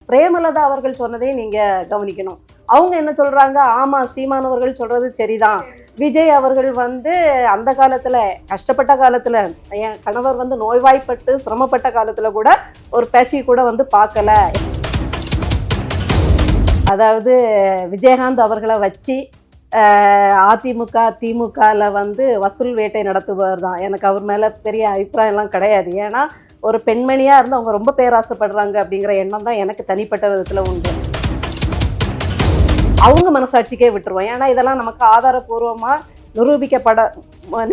பிரேமலதா அவர்கள் சொன்னதையும் நீங்க கவனிக்கணும். அவங்க என்ன சொல்றாங்க, ஆமா சீமான் அவர்கள் சொல்றது சரிதான், விஜய் அவர்கள் வந்து அந்த காலத்துல கஷ்டப்பட்ட காலத்துல, என் கணவர் வந்து நோய்வாய்ப்பட்டு சிரமப்பட்ட காலத்துல கூட ஒரு பேச்சு கூட வந்து பார்க்கல. அதாவது விஜயகாந்த் அவர்களை வச்சு அதிமுக திமுகவில் வந்து வசூல் வேட்டை நடத்துபவர் தான். எனக்கு அவர் மேலே பெரிய அபிப்பிராயம்லாம் கிடையாது. ஏன்னா ஒரு பெண்மணியாக இருந்து அவங்க ரொம்ப பேராசைப்படுறாங்க அப்படிங்கிற எண்ணம் தான் எனக்கு தனிப்பட்ட விதத்தில் உண்டு. அவங்க மனசாட்சிக்கே விட்டுருவோம். ஏன்னா இதெல்லாம் நமக்கு ஆதாரபூர்வமாக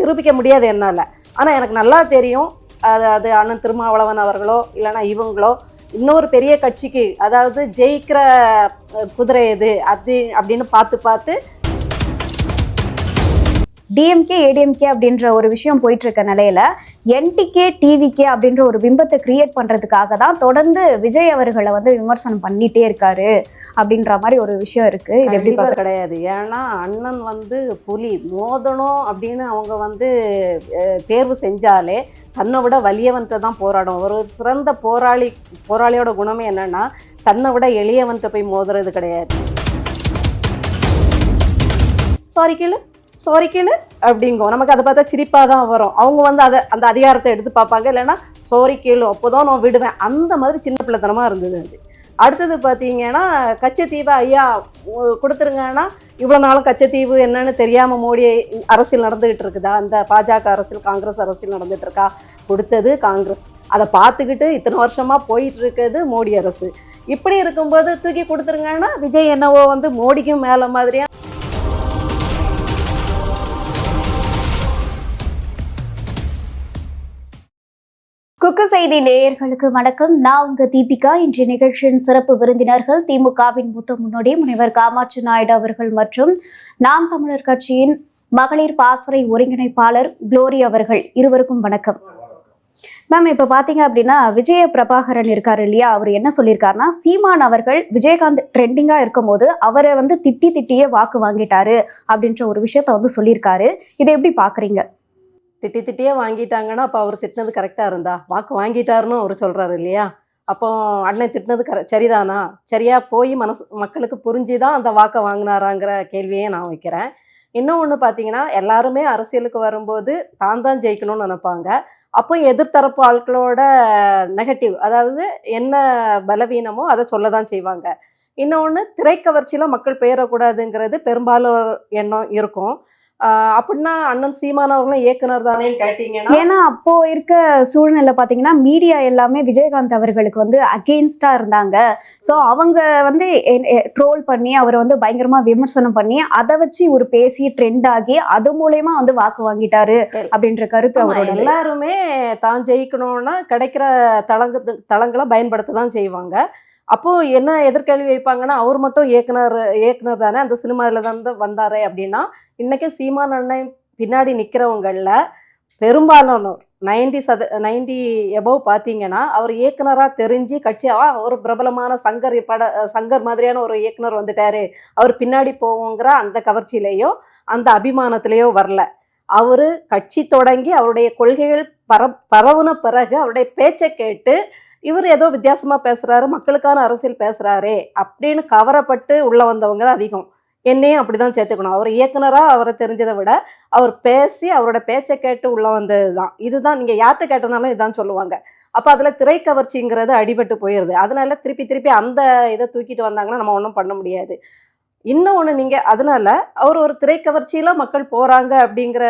நிரூபிக்க முடியாது என்னால். ஆனால் எனக்கு நல்லா தெரியும், அது அண்ணன் திருமாவளவன் அவர்களோ இல்லைனா இவங்களோ இன்னொரு பெரிய கட்சிக்கு, அதாவது ஜெயிக்கிற குதிரை எது அப்படின்னு பார்த்து டிஎம்கே ஏடிஎம்கே அப்படின்ற ஒரு விஷயம் போயிட்டு இருக்க நிலையில என்டிகே டிவிகே அப்படின்ற ஒரு பிம்பத்தை கிரியேட் பண்றதுக்காக தான் தொடர்ந்து விஜய் அவர்களை வந்து விமர்சனம் பண்ணிட்டே இருக்காரு அப்படின்ற மாதிரி ஒரு விஷயம் இருக்கு. இது எப்படி கிடையாது. ஏன்னா அண்ணன் வந்து புலி மோதணும் அப்படின்னு அவங்க வந்து தேர்வு செஞ்சாலே தன்னை விட வலியவன்ட்ட தான் போராடும். ஒரு சிறந்த போராளியோட குணமே என்னன்னா தன்னை விட எளியவன்ட்ட போய் மோதுறது கிடையாது. சாரி கேளு அப்படிங்கும். நமக்கு அதை பார்த்தா சிரிப்பாக தான் வரும். அவங்க வந்து அந்த அதிகாரத்தை எடுத்து பார்ப்பாங்க. இல்லைன்னா சாரி கேளு அப்போதான் நான் விடுவேன். அந்த மாதிரி சின்ன பிள்ளைத்தனமாக இருந்தது அது. அடுத்தது பார்த்தீங்கன்னா கச்சத்தீவு ஐயா கொடுத்துருங்கன்னா, இவ்வளோ நாளும் கச்சத்தீவு என்னன்னு தெரியாமல் மோடி அரசியல் நடந்துகிட்டு இருக்குதா? அந்த பாஜக அரசியல் காங்கிரஸ் அரசியல் நடந்துகிட்டு இருக்கா? கொடுத்தது காங்கிரஸ், அதை பார்த்துக்கிட்டு இத்தனை வருஷமாக போயிட்டு இருக்கிறது மோடி அரசு. இப்படி இருக்கும்போது தூக்கி கொடுத்துருங்கன்னா விஜய் என்னவோ வந்து மோடிக்கும் மேலே மாதிரியா. குக்கு செய்தி நேயர்களுக்கு வணக்கம். நான் உங்க தீபிகா. இன்றைய நிகழ்ச்சியின் சிறப்பு விருந்தினர்கள் திமுகவின் மூத்த முன்னோடி முனைவர் காமாட்சி நாயுடு அவர்கள் மற்றும் நாம் தமிழர் கட்சியின் மகளிர் பாசறை ஒருங்கிணைப்பாளர் குளோரி அவர்கள். இருவருக்கும் வணக்கம். மேம், இப்போ பார்த்தீங்க அப்படின்னா விஜய பிரபாகரன் இருக்காரு இல்லையா, அவர் என்ன சொல்லியிருக்காருன்னா, சீமான் அவர்கள் விஜயகாந்த் ட்ரெண்டிங்காக இருக்கும் போது அவரை வந்து திட்டியே வாக்கு வாங்கிட்டாரு அப்படின்ற ஒரு விஷயத்த வந்து சொல்லியிருக்காரு. இதை எப்படி பார்க்குறீங்க? திட்டியே வாங்கிட்டாங்கன்னா அப்போ அவர் திட்டினது கரெக்டாக இருந்தா? வாக்கு வாங்கிட்டாருன்னு அவர் சொல்கிறாரு இல்லையா? அப்போ அண்ணன் திட்டினது சரிதானா? சரியாக போய் மக்களுக்கு புரிஞ்சு தான் அந்த வாக்கை வாங்கினாராங்கிற கேள்வியே நான் வைக்கிறேன். இன்னொன்று பார்த்தீங்கன்னா, எல்லாருமே அரசியலுக்கு வரும்போது தான் ஜெயிக்கணும்னு நினைப்பாங்க. அப்போ எதிர்த்தரப்பு ஆட்களோட நெகட்டிவ், அதாவது என்ன பலவீனமோ அதை சொல்ல தான் செய்வாங்க. இன்னொன்று, திரைக்கவர்ச்சியில் மக்கள் பெயரக்கூடாதுங்கிறது பெரும்பாலும் எண்ணம் இருக்கும். அப்படின்னா அண்ணன் சீமான் அவர்களும் இயக்குனர் தானே கேட்டீங்கன்னா, ஏன்னா அப்போ இருக்க சூழ்நிலை பார்த்தீங்கன்னா மீடியா எல்லாமே விஜயகாந்த் அவர்களுக்கு வந்து அகெயின்ஸ்டா இருந்தாங்க. ஸோ அவங்க வந்து ட்ரோல் பண்ணி அவரை வந்து பயங்கரமா விமர்சனம் பண்ணி அதை வச்சு ஒரு பேசி ட்ரெண்ட் ஆகி அது மூலயமா வந்து வாக்கு வாங்கிட்டாரு அப்படின்ற கருத்து அவரோட. எல்லாருமே தான் ஜெயிக்கணும்னா கிடைக்கிற தளங்களை பயன்படுத்த தான் செய்வாங்க. அப்போது என்ன எதிர்கேள்வி வைப்பாங்கன்னா, அவர் மட்டும் இயக்குனர் தானே, அந்த சினிமாவில் தான் வந்தாரே அப்படின்னா, இன்றைக்கி சீமான் அண்ணன் பின்னாடி நிற்கிறவங்களில் பெரும்பாலானோர் 90 எபோவ் பார்த்தீங்கன்னா அவர் இயக்குனராக தெரிஞ்சு கட்சியாக ஒரு பிரபலமான சங்கர் மாதிரியான ஒரு இயக்குனர் வந்துட்டாரு, அவர் பின்னாடி போவோங்கிற அந்த கவர்ச்சியிலேயோ அந்த அபிமானத்திலேயோ வரல. அவர் கட்சி தொடங்கி அவருடைய கொள்கைகள் பரவுன பிறகு அவருடைய பேச்சை கேட்டு இவர் ஏதோ வித்தியாசமாக பேசுகிறாரு, மக்களுக்கான அரசியல் பேசுகிறாரே அப்படின்னு கவரப்பட்டு உள்ளே வந்தவங்க தான் அதிகம். என்னையும் அப்படி தான் சேர்த்துக்கணும். அவர் இயக்குனராக அவரை தெரிஞ்சதை விட அவர் பேசி அவரோட பேச்சை கேட்டு உள்ளே வந்தது தான். இதுதான் நீங்கள் யார்கிட்ட கேட்டனாலும் இதுதான் சொல்லுவாங்க. அப்போ அதில் திரைக்கவர்ச்சிங்கிறது அடிபட்டு போயிடுது. அதனால திருப்பி அந்த இதை தூக்கிட்டு வந்தாங்கன்னா நம்ம ஒன்றும் பண்ண முடியாது. இன்னொன்று, நீங்கள் அதனால அவர் ஒரு திரைக்கவர்ச்சியில் மக்கள் போகிறாங்க அப்படிங்கிற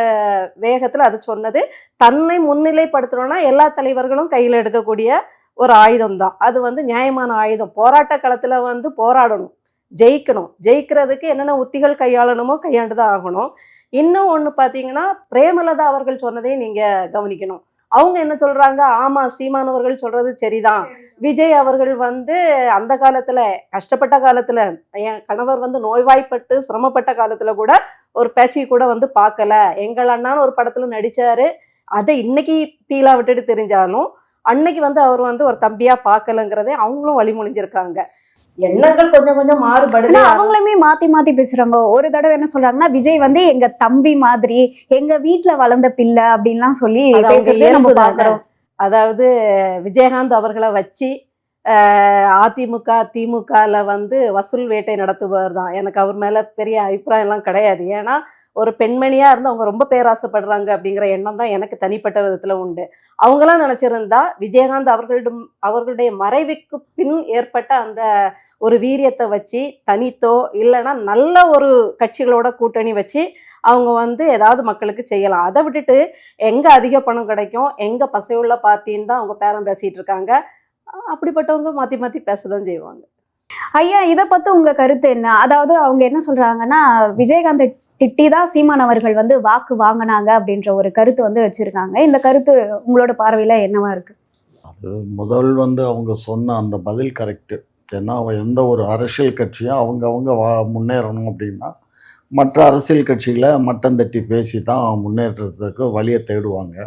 வேகத்தில் அது சொன்னது தன்னை முன்னிலைப்படுத்தணும்னா எல்லா தலைவர்களும் கையில் எடுக்கக்கூடிய ஒரு ஆயுதம் தான். அது வந்து நியாயமான ஆயுதம். போராட்ட களத்தில் வந்து போராடணும், ஜெயிக்கணும். ஜெயிக்கிறதுக்கு என்னென்ன உத்திகள் கையாளணுமோ கையாண்டு தான் ஆகணும். இன்னும் ஒன்று பார்த்தீங்கன்னா, பிரேமலதா அவர்கள் சொன்னதையும் நீங்கள் கவனிக்கணும். அவங்க என்ன சொல்கிறாங்க, ஆமாம் சீமான் அவர்கள் சொல்கிறது சரிதான், விஜய் அவர்கள் வந்து அந்த காலத்தில் கஷ்டப்பட்ட காலத்தில், என் கணவர் வந்து நோய்வாய்ப்பட்டு சிரமப்பட்ட காலத்தில் கூட ஒரு பேச்சு கூட வந்து பார்க்கல, எங்கள் அண்ணான்னு ஒரு படத்தில் நடித்தார், அதை இன்னைக்கு பீலா விட்டுட்டு தெரிஞ்சாலும் அன்னைக்கு வந்து அவர் வந்து ஒரு தம்பியாக பார்க்கலங்கிறதே அவங்களும் வழிமொழிஞ்சிருக்காங்க. எண்ணங்கள் கொஞ்சம் மாறுபடுது. அவங்களுமே மாத்தி பேசுறாங்க. ஒரு தடவை என்ன சொல்றாங்கன்னா, விஜய் வந்து எங்க தம்பி மாதிரி, எங்க வீட்டுல வளர்ந்த பிள்ளை அப்படின்லாம் சொல்லி பேசுறதே நம்ம பார்க்கிறோம். அதாவது விஜயகாந்த் அவர்களை வச்சு அதிமுக திமுகவில் வந்து வசூல் வேட்டை நடத்துபவர் தான். எனக்கு அவர் மேலே பெரிய அபிப்பிராயம்லாம் கிடையாது. ஏன்னா ஒரு பெண்மணியாக இருந்து அவங்க ரொம்ப பேராசைப்படுறாங்க அப்படிங்கிற எண்ணம் தான் எனக்கு தனிப்பட்ட விதத்தில் உண்டு. அவங்களாம் நினச்சிருந்தா விஜயகாந்த் அவர்களுடைய மறைவுக்கு பின் ஏற்பட்ட அந்த ஒரு வீரியத்தை வச்சு தனித்தோ இல்லைன்னா நல்ல ஒரு கட்சிகளோட கூட்டணி வச்சு அவங்க வந்து ஏதாவது மக்களுக்கு செய்யலாம். அதை விட்டுட்டு எங்கே அதிக பணம் கிடைக்கும், எங்கே பசையுள்ள பார்ட்டின்னு தான் அவங்க பேரம் பேசிகிட்டு இருக்காங்க. அப்படிப்பட்டவங்க மாற்றி மாற்றி பேச தான் செய்வாங்க. ஐயா, இதை பத்தி உங்க கருத்து என்ன? அதாவது அவங்க என்ன சொல்றாங்கன்னா, விஜயகாந்த் திட்டி தான் சீமான் அவர்கள் வந்து வாக்கு வாங்கினாங்க அப்படின்ற ஒரு கருத்து வந்து வச்சிருக்காங்க. இந்த கருத்து உங்களோட பார்வையில என்னவா இருக்கு? அது முதல் வந்து அவங்க சொன்ன அந்த பதில் கரெக்டு. ஏன்னா எந்த ஒரு அரசியல் கட்சியும் அவங்கவுங்க முன்னேறணும் அப்படின்னா மற்ற அரசியல் கட்சிகளை மட்டம் தட்டி பேசி தான் முன்னேற்றத்துக்கு வழியை தேடுவாங்க.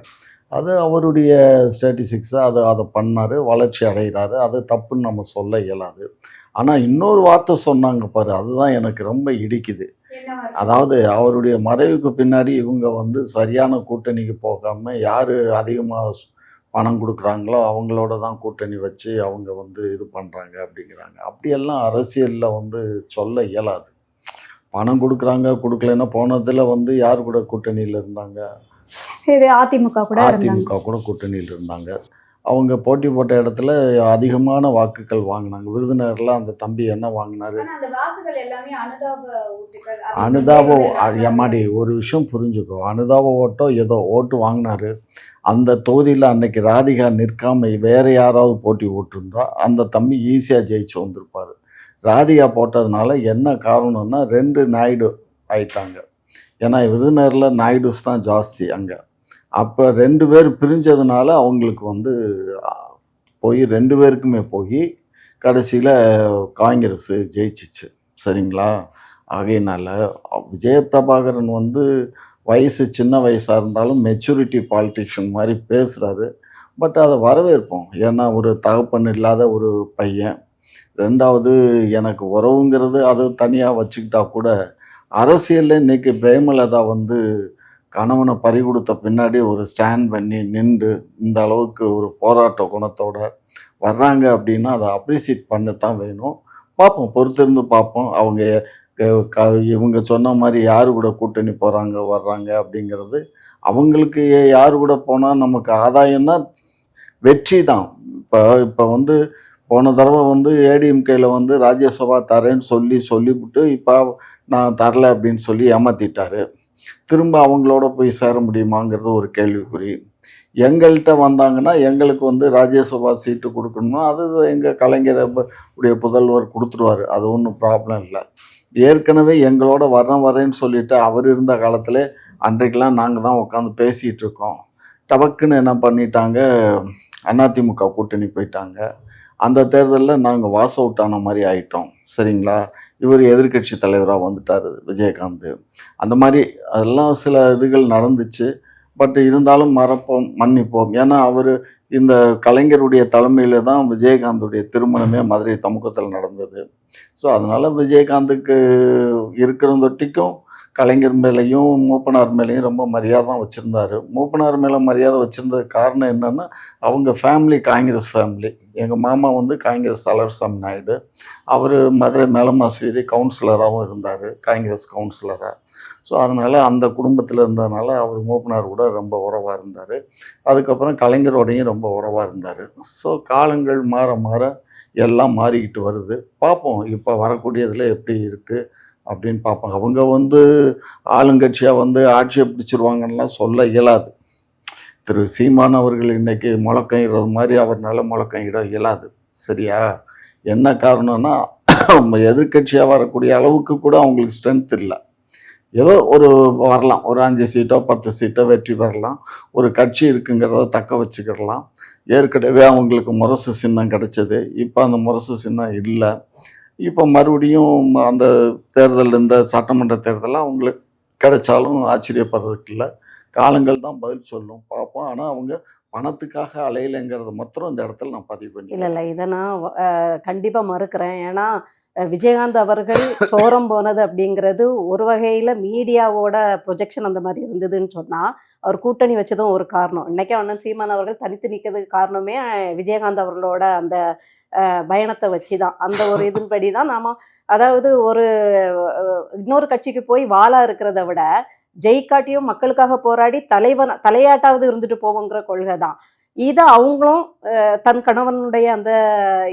அது அவருடைய ஸ்டாட்டிஸ்டிக்ஸை அதை பண்ணார், வளர்ச்சி அடைகிறாரு. அது தப்புன்னு நம்ம சொல்ல இயலாது. ஆனால் இன்னொரு வார்த்தை சொன்னாங்க பாரு, அதுதான் எனக்கு ரொம்ப இடிக்குது. அதாவது அவருடைய மறைவுக்கு பின்னாடி இவங்க வந்து சரியான கூட்டணிக்கு போகாமல் யார் அதிகமாக பணம் கொடுக்குறாங்களோ அவங்களோட தான் கூட்டணி வச்சு அவங்க வந்து இது பண்ணுறாங்க அப்படிங்கிறாங்க. அப்படியெல்லாம் அரசியலில் வந்து சொல்ல இயலாது. பணம் கொடுக்குறாங்க கொடுக்கலன்னா போனதில் வந்து யார் கூட கூட்டணியில் இருந்தாங்க? இது அதிமுக கூட இருந்தாங்க. அதிமுக கூட கூட்டணியில் இருந்தாங்க. அவங்க போட்டி போட்ட இடத்துல அதிகமான வாக்குகள் வாங்கினாங்க. விருதுநகரில் அந்த தம்பி என்ன வாங்கினாரு? அனுதாப எம்மாடி ஒரு விஷயம் புரிஞ்சுக்கோ. அனுதாப ஓட்டோ ஏதோ ஓட்டு வாங்கினாரு. அந்த தொகுதியில் அன்னைக்கு ராதிகா நிற்காம வேறு யாராவது போட்டி ஓட்டிருந்தா அந்த தம்பி ஈஸியாக ஜெயிச்சு வந்திருப்பார். ராதிகா போட்டதுனால என்ன காரணம்னா 2 நாயுடு ஆயிட்டாங்க. ஏன்னா விருதுநகரில் நாயுடுஸ் தான் ஜாஸ்தி அங்கே. அப்போ 2 பேர் பிரிஞ்சதுனால அவங்களுக்கு வந்து போய் 2 பேருக்குமே போய் கடைசியில் காங்கிரஸ் ஜெயிச்சிச்சு. சரிங்களா? ஆகையினால விஜயபிரபாகரன் வந்து வயசு சின்ன வயசாக இருந்தாலும் மெச்சூரிட்டி பாலிட்டிஷியன் மாதிரி பேசுகிறாரு. பட் அதை வரவேற்போம். ஏன்னா ஒரு தகப்பன் இல்லாத ஒரு பையன். 2வது எனக்கு உறவுங்கிறது அது தனியாக வச்சுக்கிட்டா கூட அரசியலில் இன்றைக்கி பிரேமலதா வந்து கணவனை பறி கொடுத்த பின்னாடி ஒரு ஸ்டாண்ட் பண்ணி நின்று இந்த அளவுக்கு ஒரு போராட்ட குணத்தோடு வர்றாங்க அப்படின்னா அதை அப்ரிசியேட் பண்ணத்தான் வேணும். பார்ப்போம், பொறுத்திருந்து பார்ப்போம். அவங்க இவங்க சொன்ன மாதிரி யார் கூட கூட்டணி போகிறாங்க வர்றாங்க அப்படிங்கிறது அவங்களுக்கு யார் கூட போனால் நமக்கு ஆதாயம்னா வெற்றி தான். இப்போ வந்து போன தடவை வந்து ஏடிஎம்கேயில் வந்து ராஜ்யசபா தரேன்னு சொல்லிவிட்டு இப்போ நான் தரல அப்படின்னு சொல்லி ஏமாற்றிட்டாரு. திரும்ப அவங்களோட போய் சேர முடியுமாங்கிறது ஒரு கேள்விக்குறி. எங்கள்கிட்ட வந்தாங்கன்னா எங்களுக்கு வந்து ராஜ்யசபா சீட்டு கொடுக்கணும்னா அது எங்கள் கலைஞர் உடைய புதல்வர் கொடுத்துருவார். அது ஒன்றும் ப்ராப்ளம் இல்லை. ஏற்கனவே எங்களோட வரேன்னு சொல்லிவிட்டு அவர் இருந்த காலத்தில் அன்றைக்கெலாம் நாங்கள் தான் உட்காந்து பேசிகிட்டு இருக்கோம். டபக்குன்னு என்ன பண்ணிட்டாங்க, அதிமுக கூட்டணி போயிட்டாங்க. அந்த தேர்தலில் நாங்கள் வாஸ் அவுட் ஆன மாதிரி ஆகிட்டோம். சரிங்களா? இவர் எதிர்கட்சி தலைவராக வந்துட்டார் விஜயகாந்த். அந்த மாதிரி அதெல்லாம் சில இதுகள் நடந்துச்சு. பட் இருந்தாலும் மறப்போம், மன்னிப்போம். ஏன்னா அவர் இந்த கலைஞருடைய தலைமையில் தான் விஜயகாந்துடைய திருமணமே மதுரை தமுக்கத்தில் நடந்தது. ஸோ அதனால் விஜயகாந்துக்கு இருக்கிற தொட்டிக்கும் கலைஞர் மேலேயும் மூப்பனார் மேலேயும் ரொம்ப மரியாதை வச்சுருந்தார். மூப்பனார் மேலே மரியாதை வச்சுருந்தது காரணம் என்னென்னா அவங்க ஃபேமிலி காங்கிரஸ் ஃபேமிலி. எங்கள் மாமா வந்து காங்கிரஸ் அலர்சாமி நாயுடு. அவர் மதுரை மேலமாஸ் வீதி கவுன்சிலராகவும் இருந்தார், காங்கிரஸ் கவுன்சிலராக. ஸோ அதனால் அந்த குடும்பத்தில் இருந்ததுனால அவர் மூப்பனார் கூட ரொம்ப உறவாக இருந்தார். அதுக்கப்புறம் கலைஞரோடையும் ரொம்ப உறவாக இருந்தார். ஸோ காலங்கள் மாற மாற எல்லாம் மாறிக்கிட்டு வருது. பார்ப்போம் இப்போ வரக்கூடியதில் எப்படி இருக்குது அப்படின்னு பார்ப்போம். அவங்க வந்து ஆளுங்கட்சியாக வந்து ஆட்சியை பிடிச்சிருவாங்கன்னெலாம் சொல்ல இயலாது. திரு சீமான் அவர்கள் இன்றைக்கி முழக்கங்கிறது மாதிரி அவர்னால முழக்கங்கிட இயலாது. சரியா? என்ன காரணம்னா எதிர்கட்சியாக வரக்கூடிய அளவுக்கு கூட அவங்களுக்கு ஸ்ட்ரென்த் இல்லை. ஏதோ ஒரு வரலாம், ஒரு 5 சீட்டோ 10 சீட்டோ வெற்றி பெறலாம். ஒரு கட்சி இருக்குங்கிறத தக்க வச்சுக்கிடலாம். ஏற்கனவே அவங்களுக்கு முரசு சின்னம் கிடச்சிது. இப்போ அந்த முரசு சின்னம் இல்லை. இப்போ மறுபடியும் அந்த தேர்தல், இந்த சட்டமன்ற தேர்தலில் அவங்களுக்கு கிடைச்சாலும் ஆச்சரியப்படுறதுக்கு இல்லை. காலங்கள் தான் பதில் சொல்லும், பார்ப்போம். ஆனால் அவங்க பணத்துக்காக அலையலைங்கிறத மாத்திரம் இந்த இடத்துல நான் பதிவு இல்ல பண்ணிக்கிறேன். இல்ல இதை நான் கண்டிப்பா மறுக்கிறேன். ஏன்னா விஜயகாந்த் அவர்கள் சோரம் போனது அப்படிங்கிறது ஒரு வகையில மீடியாவோட ப்ரொஜெக்ஷன் அந்த மாதிரி இருந்ததுன்னு சொன்னா, அவர் கூட்டணி வச்சதும் ஒரு காரணம். இன்னைக்கு அண்ணன் சீமான் அவர்கள் தனித்து நிற்கிறதுக்கு காரணமே விஜயகாந்த் அவர்களோட அந்த பயணத்தை வச்சு தான். அந்த ஒரு இதன்படி தான் நாம அதாவது ஒரு இன்னொரு கட்சிக்கு போய் வாளா இருக்கிறத விட ஜெயிக்காட்டியும் மக்களுக்காக போராடி தலையாட்டாவது இருந்துட்டு போவோங்கிற கொள்கை தான். இதை அவங்களும் தன் கணவனுடைய அந்த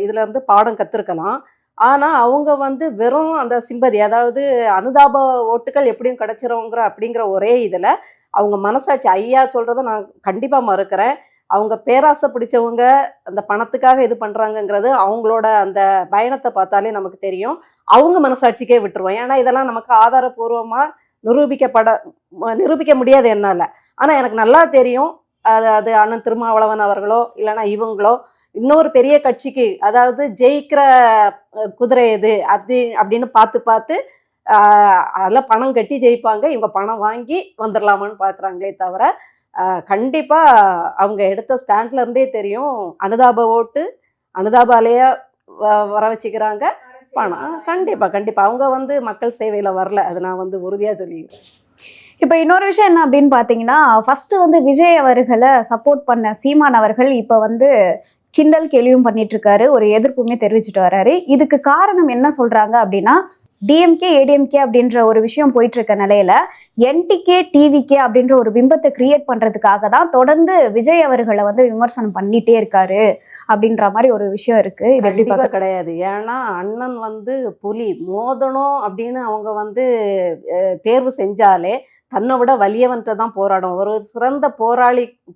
இதுல இருந்து பாடம் கத்திருக்கலாம். ஆனா அவங்க வந்து வெறும் அந்த சிம்பதி, அதாவது அனுதாப ஓட்டுகள் எப்படியும் கிடைச்சிருங்கிற அப்படிங்கிற ஒரே இதுல அவங்க மனசாட்சி ஐயா சொல்றதை நான் கண்டிப்பா மறுக்கிறேன். அவங்க பேராசை பிடிச்சவங்க அந்த பணத்துக்காக இது பண்றாங்கங்கிறது அவங்களோட அந்த பயணத்தை பார்த்தாலே நமக்கு தெரியும். அவங்க மனசாட்சிக்கே விட்டுருவோம். ஏன்னா இதெல்லாம் நமக்கு ஆதாரபூர்வமா நிரூபிக்க முடியாது என்னால. ஆனா எனக்கு நல்லா தெரியும். அது அது அண்ணன் திருமாவளவன் அவர்களோ இல்லைன்னா இவங்களோ இன்னொரு பெரிய கட்சிக்கு, அதாவது ஜெயிக்கிற குதிரை எது அப்படின்னு பார்த்து பார்த்து அதெல்லாம் பணம் கட்டி ஜெயிப்பாங்க. இவங்க பணம் வாங்கி வந்துடலாமான்னு பார்க்குறாங்களே தவிர கண்டிப்பா அவங்க எடுத்த ஸ்டாண்ட்ல இருந்தே தெரியும். அனுதாப ஓட்டு, அனுதாப அலையா வர வச்சுக்கிறாங்க. பணம் கண்டிப்பா கண்டிப்பா அவங்க வந்து மக்கள் சேவையில வரல. அது நான் வந்து உறுதியா சொல்லிக்கிறேன். இப்போ இன்னொரு விஷயம் என்ன அப்படின்னு பார்த்தீங்கன்னா, ஃபர்ஸ்ட் வந்து விஜய் அவர்களை சப்போர்ட் பண்ண சீமான் அவர்கள் இப்போ வந்து கிண்டல் கேலியும் பண்ணிட்டு இருக்காரு, ஒரு எதிர்ப்புமே தெரிவிச்சுட்டு வர்றாரு. இதுக்கு காரணம் என்ன சொல்றாங்க அப்படின்னா, டிஎம்கே ஏடிஎம்கே அப்படின்ற ஒரு விஷயம் போயிட்டு இருக்க நிலையில என்டிகே டிவிகே அப்படின்ற ஒரு பிம்பத்தை கிரியேட் பண்றதுக்காக தான் தொடர்ந்து விஜய் அவர்களை வந்து விமர்சனம் பண்ணிட்டே இருக்காரு அப்படின்ற மாதிரி ஒரு விஷயம் இருக்கு. இது எப்படி கண்டிப்பா பார்க்க? கிடையாது. ஏன்னா அண்ணன் வந்து புலி மோதணும் அப்படின்னு அவங்க வந்து தேர்வு செஞ்சாலே தன்னை விட வலியவன்கிட்ட தான் போராடும். ஒரு சிறந்த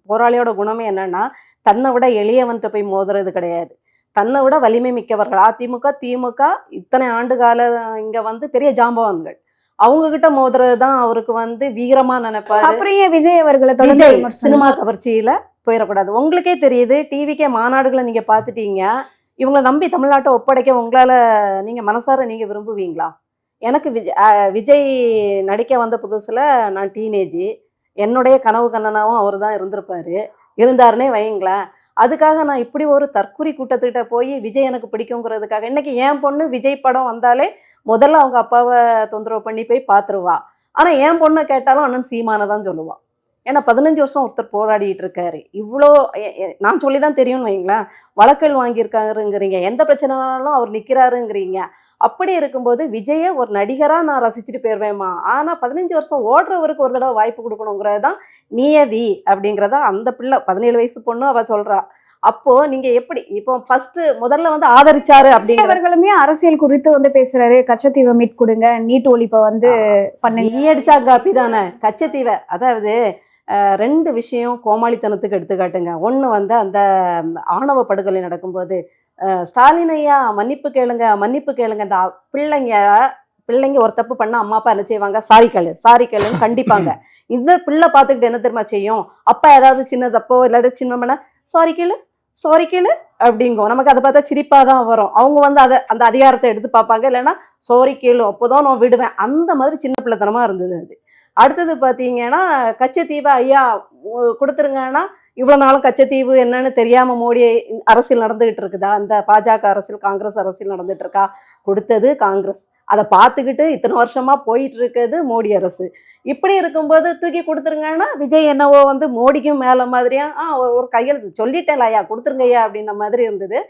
போராளியோட குணமே என்னன்னா, தன்னை விட எளியவன்கிட்ட போய் மோதுறது கிடையாது. தன்னை விட வலிமை மிக்கவர்கள் அதிமுக திமுக இத்தனை ஆண்டு கால இங்க வந்து பெரிய ஜாம்பவான்கள், அவங்க கிட்ட மோதுறது தான் அவருக்கு வந்து வீரமா நினைப்பாரு. அப்புறம் ஏன் விஜய் அவர்களை தொடர்ந்து விஜய் விமர்சனம்? சினிமா கவர்ச்சியில போயிடக்கூடாது. உங்களுக்கே தெரியுது, டிவிக்கே மாநாடுகளை நீங்க பார்த்துட்டீங்க. இவங்களை நம்பி தமிழ்நாட்டை ஒப்படைக்க உங்களால நீங்க மனசார நீங்க விரும்புவீங்களா? எனக்கு விஜய் நடிக்க வந்த புதுசுல நான் டீனேஜ், என்னுடைய கனவு கண்ணனாவும் அவர் தான் இருந்தாருன்னே வைங்களேன். அதுக்காக நான் இப்படி ஒரு தற்குறி கூட்டத்துக்கிட்ட போய் விஜய் எனக்கு பிடிக்குங்கிறதுக்காக, இன்னைக்கு என் பொண்ணு விஜய் படம் வந்தாலே முதல்ல அவங்க அப்பாவை தொந்தரவு பண்ணி போய் பார்த்துருவா. ஆனா என் பொண்ணை கேட்டாலும் அண்ணன் சீமானை தான் சொல்லுவா. ஏன்னா 15 வருஷம் ஒருத்தர் போராடிட்டு இருக்காரு. இவ்வளோ நான் சொல்லி தான் தெரியும்னு வைங்களேன். வழக்குகள் வாங்கியிருக்காருங்கிறீங்க, எந்த பிரச்சனைனாலும் அவர் நிற்கிறாருங்கிறீங்க. அப்படி இருக்கும்போது விஜயை ஒரு நடிகராக நான் ரசிச்சுட்டு போயிடுவேம்மா. ஆனால் 15 வருஷம் ஓடுறவருக்கு ஒரு தடவை வாய்ப்பு கொடுக்கணுங்கிறது தான் நியதி அப்படிங்கிறத அந்த பிள்ளை 17 வயசு பொண்ணு அவள் சொல்கிறா. அப்போ நீங்க எப்படி இப்போ ஃபர்ஸ்ட் முதல்ல வந்து ஆதரிச்சாரு அவர்களுமே அரசியல் குறித்து வந்து பேசுறாரு. கச்சத்தீவை மீட் கொடுங்க, நீட் ஒழிப்பை வந்து நீ அடிச்சா காப்பி தானே கச்சத்தீவை. அதாவது 2 விஷயம் கோமாளித்தனத்துக்கு எடுத்துக்காட்டுங்க. ஒன்று வந்து அந்த ஆணவ படுகொலை நடக்கும்போது ஸ்டாலின் ஐயா மன்னிப்பு கேளுங்க மன்னிப்பு கேளுங்க. இந்த பிள்ளைங்க ஒரு தப்பு பண்ணா அம்மா அப்பா என்ன செய்வாங்க? சாரி கேளுன்னு கண்டிப்பாங்க. இந்த பிள்ளை பார்த்துக்கிட்டு என்ன தெரியுமா செய்யும்? அப்பா ஏதாவது சின்ன தப்போ இல்லாட்டி சின்ன பண்ண சாரி கேளு அப்படிங்கும். நமக்கு அதை பார்த்தா சிரிப்பாக தான் வரும். அவங்க வந்து அந்த அதிகாரத்தை எடுத்து பார்ப்பாங்க. இல்லைன்னா சாரி கேளு அப்போதான் நான் விடுவேன். அந்த மாதிரி சின்ன பிள்ளைத்தனமாக இருந்தது அது. அடுத்தது பார்த்தீங்கன்னா கச்சத்தீவை ஐயா கொடுத்துருங்கன்னா, இவ்வளோ நாளும் கச்சத்தீவு என்னன்னு தெரியாமல் மோடி அரசியல் நடந்துகிட்டு இருக்குதா? அந்த பாஜக அரசியல் காங்கிரஸ் அரசியல் நடந்துட்டு இருக்கா? கொடுத்தது காங்கிரஸ், அதை பார்த்துக்கிட்டு இத்தனை வருஷமா போயிட்டு இருக்கிறது மோடி அரசு. இப்படி இருக்கும்போது தூக்கி கொடுத்துருங்கன்னா விஜய் என்னவோ வந்து மோடிக்கும் மேலே மாதிரியா ஒரு கையெழுத்து சொல்லிட்டேன் ஐயா கொடுத்துருங்க ஐயா அப்படின்ற மாதிரி இருந்தது.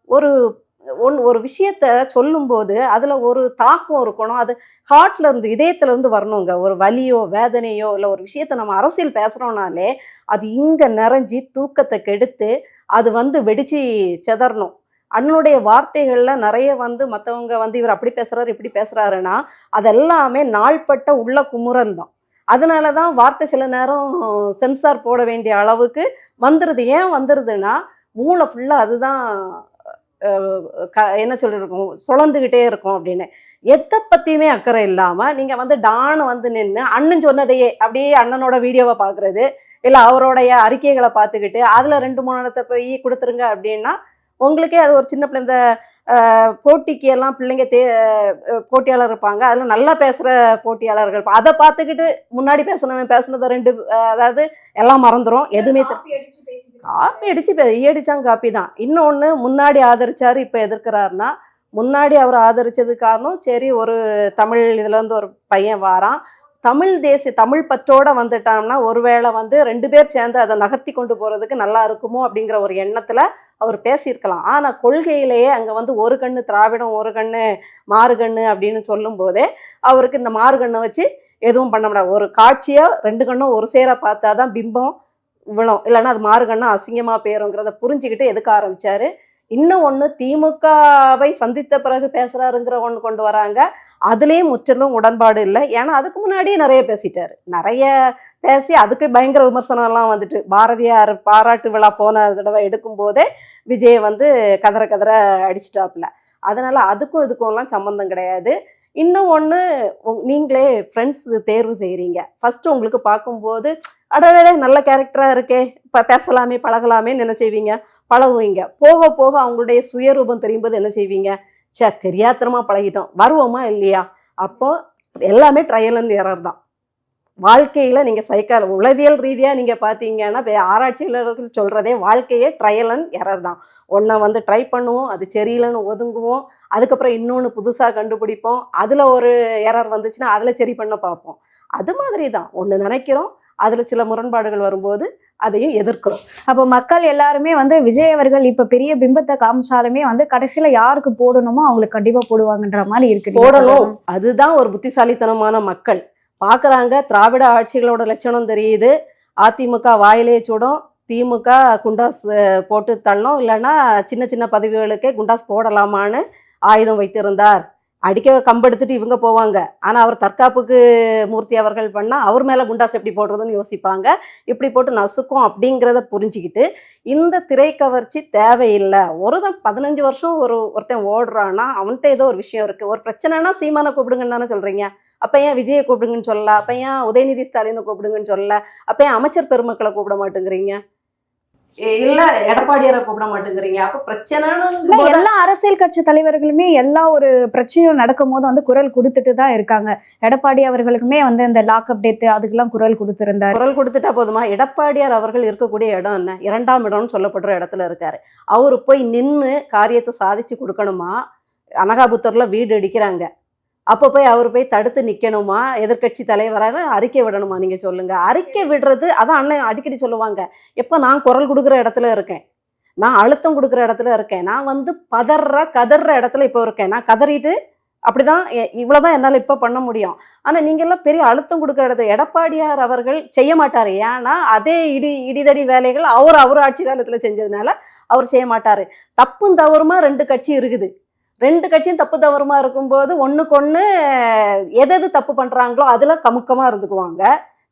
ஒரு விஷயத்த சொல்லும்போது அதில் ஒரு தாக்கம் இருக்கணும். அது ஹார்ட்ல இருந்து இதயத்துல இருந்து வரணுங்க. ஒரு வலியோ வேதனையோ இல்லை ஒரு விஷயத்த நம்ம அரசியல் பேசுகிறோம்னாலே அது இங்கே நிறைஞ்சி தூக்கத்தை கெடுத்து அது வந்து வெடிச்சு செதறணும். அண்ணனுடைய வார்த்தைகளில் நிறைய வந்து மற்றவங்க வந்து இவர் அப்படி பேசுகிறாரு இப்படி பேசுகிறாருன்னா அதெல்லாமே நாள்பட்ட உள்ள குமுறல் தான். அதனால தான் வார்த்தை சில நேரம் சென்சார் போட வேண்டிய அளவுக்கு வந்துடுது. ஏன் வந்துடுதுன்னா மூளை ஃபுல்லாக அதுதான் என்ன சொல்லிருக்கோம், சுழந்துக்கிட்டே இருக்கும் அப்படின்னு. எதை பற்றியுமே அக்கறை இல்லாமல் நீங்கள் வந்து டான்னு வந்து நின்று அண்ணன் சொன்னதையே அப்படியே அண்ணனோட வீடியோவை பார்க்குறது, இல்லை அவருடைய அறிக்கைகளை பார்த்துக்கிட்டு அதில் 2-3 இடத்த போய் கொடுத்துருங்க அப்படின்னா உங்களுக்கே அது ஒரு சின்ன பிள்ளை இந்த போட்டிக்கு எல்லாம் பிள்ளைங்க போட்டியாளர் இருப்பாங்க, அதில் நல்லா பேசுகிற போட்டியாளர்கள் அதை பார்த்துக்கிட்டு முன்னாடி பேசுனதை ரெண்டு அதாவது எல்லாம் மறந்துடும், எதுவுமே காப்பி அடிச்சு ஈயடிச்சாங்க காப்பி தான். இன்னொன்று முன்னாடி ஆதரிச்சாரு, இப்போ எதிர்க்கிறாருன்னா முன்னாடி அவர் ஆதரிச்சது காரணம் சரி ஒரு தமிழ் இதுலேருந்து ஒரு பையன் வாரான், தமிழ் பற்றோட வந்துட்டான்னா ஒருவேளை வந்து 2 பேர் சேர்ந்து அதை நகர்த்தி கொண்டு போகிறதுக்கு நல்லா இருக்குமோ அப்படிங்கிற ஒரு எண்ணத்தில் அவர் பேசியிருக்கலாம். ஆனால் கொள்கையிலேயே அங்கே வந்து ஒரு கண்ணு திராவிடம் ஒரு கண்ணு மாறுகண்ணு அப்படின்னு சொல்லும் போதே அவருக்கு இந்த மாறுகண்ணை வச்சு எதுவும் பண்ண முடியாது. ஒரு காட்சியாக 2 கண்ணும் ஒரு சேர பார்த்தா தான் பிம்பம் விழும், இல்லைன்னா அது மாறுகண்ணா அசிங்கமாக போயிருங்கிறத புரிஞ்சுக்கிட்டு எதுக்க ஆரம்பித்தார். இன்னும் ஒன்று, திமுகவை சந்தித்த பிறகு பேசுகிறாருங்கிற ஒன்று கொண்டு வராங்க, அதுலேயும் முற்றிலும் உடன்பாடு இல்லை. ஏன்னா அதுக்கு முன்னாடியே நிறைய பேசிட்டாரு, நிறைய பேசி அதுக்கு பயங்கர விமர்சனம்லாம் வந்துட்டு பாரதியார் பாராட்டு விழா போன தடவை எடுக்கும்போதே விஜய் வந்து கதற அடிச்சிட்டாப்புல. அதனால் அதுக்கும் இதுக்கும்லாம் சம்மந்தம் கிடையாது. இன்னும் ஒன்று, நீங்களே ஃப்ரெண்ட்ஸ் தேர்வு செய்கிறீங்க, ஃபஸ்ட்டு உங்களுக்கு பார்க்கும்போது அடடே நல்ல கேரக்டராக இருக்கே, இப்போ பேசலாமே பழகலாமேன்னு என்ன செய்வீங்க, பழகுவீங்க. போக போக அவங்களுடைய சுயரூபம் தெரியும்போது என்ன செய்வீங்க, தெரியாத்தனமாக பழகிட்டோம் வருவோமா இல்லையா. அப்போது எல்லாமே ட்ரையல் அண்ட் எரர் தான். வாழ்க்கையில் நீங்கள் உளவியல் ரீதியாக நீங்கள் பார்த்தீங்கன்னா ஆராய்ச்சியாளர்கள் சொல்கிறதே வாழ்க்கையே ட்ரையல் அண்ட் எரர் தான். ஒன்றை வந்து ட்ரை பண்ணுவோம், அது சரியில்லைன்னு ஒதுங்குவோம், அதுக்கப்புறம் இன்னொன்று புதுசாக கண்டுபிடிப்போம், அதில் ஒரு எரர் வந்துச்சுன்னா அதில் சரி பண்ண பார்ப்போம். அது மாதிரி தான் ஒன்று நினைக்கிறோம், அதில் சில முரண்பாடுகள் வரும்போது அதையும் எதிர்க்கிறோம். அப்போ மக்கள் எல்லாருமே வந்து விஜய் அவர்கள் இப்போ பெரிய பிம்பத்தை காமிச்சாலுமே வந்து கடைசியில் யாருக்கு போடணுமோ அவங்களுக்கு கண்டிப்பாக போடுவாங்கன்ற மாதிரி இருக்கு. போடணும், அதுதான் ஒரு புத்திசாலித்தனமான மக்கள் பார்க்குறாங்க. திராவிட ஆட்சிகளோட லட்சணம் தெரியுது. அதிமுக வாயிலே சுடும், திமுக குண்டாஸ் போட்டு தள்ளணும், இல்லைன்னா சின்ன சின்ன பதவிகளுக்கே குண்டாஸ் போடலாமான்னு ஆயுதம் வைத்திருந்தார். அடிக்க கம்பெடுத்துட்டு இவங்க போவாங்க, ஆனால் அவர் தற்காப்புக்கு மூர்த்தி அவர்கள் பண்ணால் அவர் மேலே குண்டாஸ் எப்படி போடுறதுன்னு யோசிப்பாங்க. இப்படி போட்டு நசுக்கும் அப்படிங்கிறத புரிஞ்சுக்கிட்டு இந்த திரைக்கவர்ச்சி தேவையில்லை. ஒருவன் 15 வருஷம் ஒருத்தன் ஓடுறான்னா அவன்கிட்ட ஏதோ ஒரு விஷயம் இருக்குது. ஒரு பிரச்சனைனா சீமானை கூப்பிடுங்கன்னு தானே சொல்கிறீங்க, அப்போ ஏன் விஜயை கூப்பிடுங்கன்னு சொல்லல, அப்போ ஏன் உதயநிதி ஸ்டாலினை கூப்பிடுங்கன்னு சொல்லல, அப்போ ஏன் அமைச்சர் பெருமக்களை கூப்பிட மாட்டேங்கிறீங்க, இல்ல எடப்பாடியாரை கூப்பிட மாட்டேங்கிறீங்க. அப்ப பிரச்சனை எல்லா அரசியல் கட்சி தலைவர்களுமே எல்லா ஒரு பிரச்சனையும் நடக்கும் போது வந்து குரல் கொடுத்துட்டு தான் இருக்காங்க. எடப்பாடி அவர்களுக்குமே வந்து இந்த லாக்அப் டெத் அதுக்கெல்லாம் குரல் கொடுத்திருந்தார். குரல் கொடுத்துட்டா போதுமா? எடப்பாடியார் அவர்கள் இருக்கக்கூடிய இடம் என்ன, 2ஆம் இடம்னு சொல்லப்படுற இடத்துல இருக்காரு. அவரு போய் நின்று காரியத்தை சாதிச்சு கொடுக்கணுமா? அனகாபுத்தூர்ல வீடு அடிக்கிறாங்க, அப்போ போய் அவர் போய் தடுத்து நிற்கணுமா? எதிர்கட்சி தலைவராக அறிக்கை விடணுமா? நீங்கள் சொல்லுங்கள். அறிக்கை விடுறது அதான் அண்ணன் அடிக்கடி சொல்லுவாங்க, எப்போ நான் குரல் கொடுக்குற இடத்துல இருக்கேன், நான் அழுத்தம் கொடுக்குற இடத்துல இருக்கேன், நான் வந்து கதற இடத்துல இப்போ இருக்கேன், நான் கதறிட்டு அப்படி தான் இவ்வளோதான் என்னால் இப்போ பண்ண முடியும். ஆனால் நீங்கள்லாம் பெரிய அழுத்தம் கொடுக்குற இடத்துல எடப்பாடியார் அவர்கள் செய்ய மாட்டார். ஏன்னா அதே இடிதடி வேலைகள் அவர் ஆட்சி காலத்தில் செஞ்சதுனால அவர் செய்ய மாட்டார். தப்பும் தவறுமா 2 கட்சி இருக்குது, 2 கட்சியும் தப்பு தவறுமா இருக்கும்போது ஒன்றுக்கு ஒன்று எது தப்பு பண்ணுறாங்களோ அதில் கமுக்கமாக இருந்துக்குவாங்க.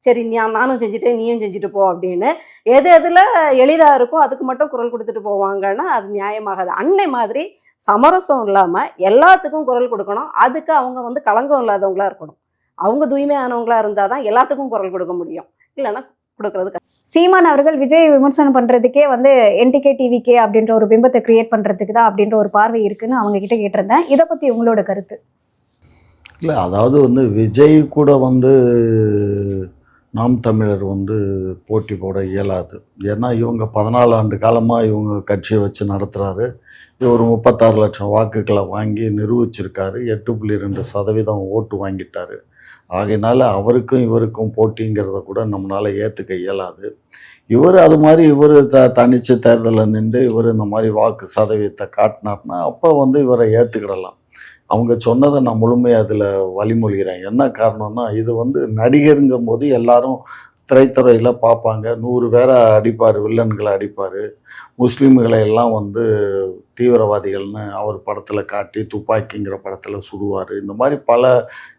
சரி நானும் செஞ்சுட்டேன் நீயும் செஞ்சுட்டு போ அப்படின்னு. எதில் எளிதாக இருக்கோ அதுக்கு மட்டும் குரல் கொடுத்துட்டு போவாங்கன்னா அது நியாயமாகாது. அன்னை மாதிரி சமரசம் இல்லாமல் எல்லாத்துக்கும் குரல் கொடுக்கணும். அதுக்கு அவங்க வந்து களங்கம் இல்லாதவங்களா இருக்கணும், அவங்க தூய்மையானவங்களா இருந்தால் தான் எல்லாத்துக்கும் குரல் கொடுக்க முடியும், இல்லைன்னா கொடுக்கறது. சீமான் அவர்கள் விஜய் விமர்சனம் பண்றதுக்கே வந்து என்டிகே டிவிகே அப்படின்ற ஒரு பிம்பத்தை கிரியேட் பண்றதுக்கு தான் அப்படின்ற ஒரு பார்வை இருக்குன்னு அவங்க கிட்ட கேட்டிருந்தேன். இதை பத்தி உங்களோட கருத்து? இல்லை, அதாவது வந்து விஜய் கூட வந்து நாம் தமிழர் வந்து போட்டி போட இயலாது. ஏன்னா இவங்க 14 ஆண்டு காலமாக இவங்க கட்சியை வச்சு நடத்துகிறாரு. இவர் 36 லட்சம் வாக்குகளை வாங்கி நிரூபிச்சிருக்காரு, 8.2% ஓட்டு வாங்கிட்டார். ஆகையினால அவருக்கும் இவருக்கும் போட்டிங்கிறத கூட நம்மளால் ஏற்றுக்க இயலாது. இவர் அது மாதிரி இவர் தனிச்சு தேர்தலில் நின்று இவர் இந்த மாதிரி வாக்கு சதவீதத்தை காட்டினார்னா அப்போ வந்து இவரை ஏற்றுக்கிடலாம். அவங்க சொன்னதை நான் முழுமையாக அதில் வழிமொழிகிறேன். என்ன காரணம்னா, இது வந்து நடிகருங்கும் போது எல்லாரும் திரைத்துறையில் பார்ப்பாங்க, 100 பேரை அடிப்பார், வில்லன்களை அடிப்பார், முஸ்லீம்களை எல்லாம் வந்து தீவிரவாதிகள்னு அவர் படத்தில் காட்டி துப்பாக்கிங்கிற படத்தில் சுடுவார். இந்த மாதிரி பல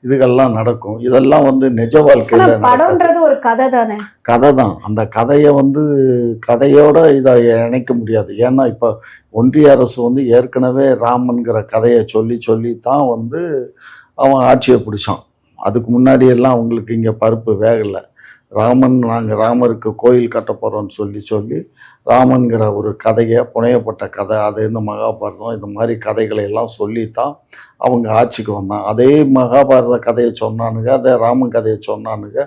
இதுகள்லாம் நடக்கும். இதெல்லாம் வந்து நிஜ வாழ்க்கையில் படம்ன்றது ஒரு கதை தானே, கதை தான். அந்த கதையை வந்து கதையோட இதை இணைக்க முடியாது. ஏன்னா இப்போ ஒன்றிய அரசு வந்து ஏற்கனவே ராமன்கிற கதையை சொல்லி தான் வந்து அவன் ஆட்சியை பிடிச்சான். அதுக்கு முன்னாடியெல்லாம் அவங்களுக்கு இங்கே பருப்பு வேகலை. நாங்கள் ராமருக்கு கோயில் கட்ட போகிறோம்னு சொல்லி ராமன்கிற ஒரு கதையை, புனையப்பட்ட கதை, அது இந்த மகாபாரதம், இந்த மாதிரி கதைகளை எல்லாம் சொல்லித்தான் அவங்க ஆட்சிக்கு வந்தாங்க. அதே மகாபாரத கதையை சொன்னானுங்க, அதே ராமன் கதையை சொன்னானுங்க.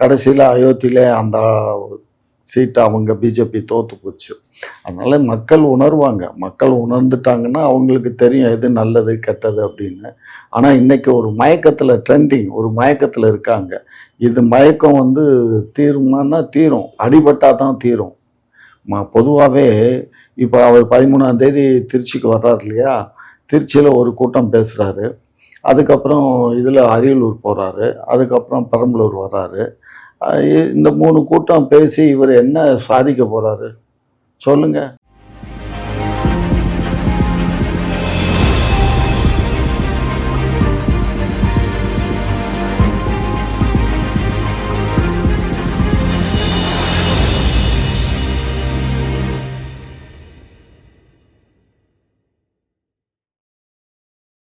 கடைசியில் அயோத்தியிலே அந்த சீட்டை அவங்க பிஜேபி தோற்று போச்சு. அதனால் மக்கள் உணர்வாங்க. மக்கள் உணர்ந்துட்டாங்கன்னா அவங்களுக்கு தெரியும் எது நல்லது கெட்டது அப்படின்னு. ஆனால் இன்றைக்கி ஒரு மயக்கத்தில் ட்ரெண்டிங், ஒரு மயக்கத்தில் இருக்காங்க. இது மயக்கம் தீருமானா தீரும், அடிபட்டால் தான் தீரும். பொதுவாகவே இப்போ அவர் 13ஆம் தேதி திருச்சிக்கு வர்றாரு இல்லையா, திருச்சியில் ஒரு கூட்டம் பேசுகிறாரு. அதுக்கப்புறம் இதில் அரியலூர் போகிறாரு, அதுக்கப்புறம் பெரம்பலூர் வர்றாரு. இந்த 3 கூட்டம் பேசி இவர் என்ன சாதிக்க போகிறாரு சொல்லுங்கள்?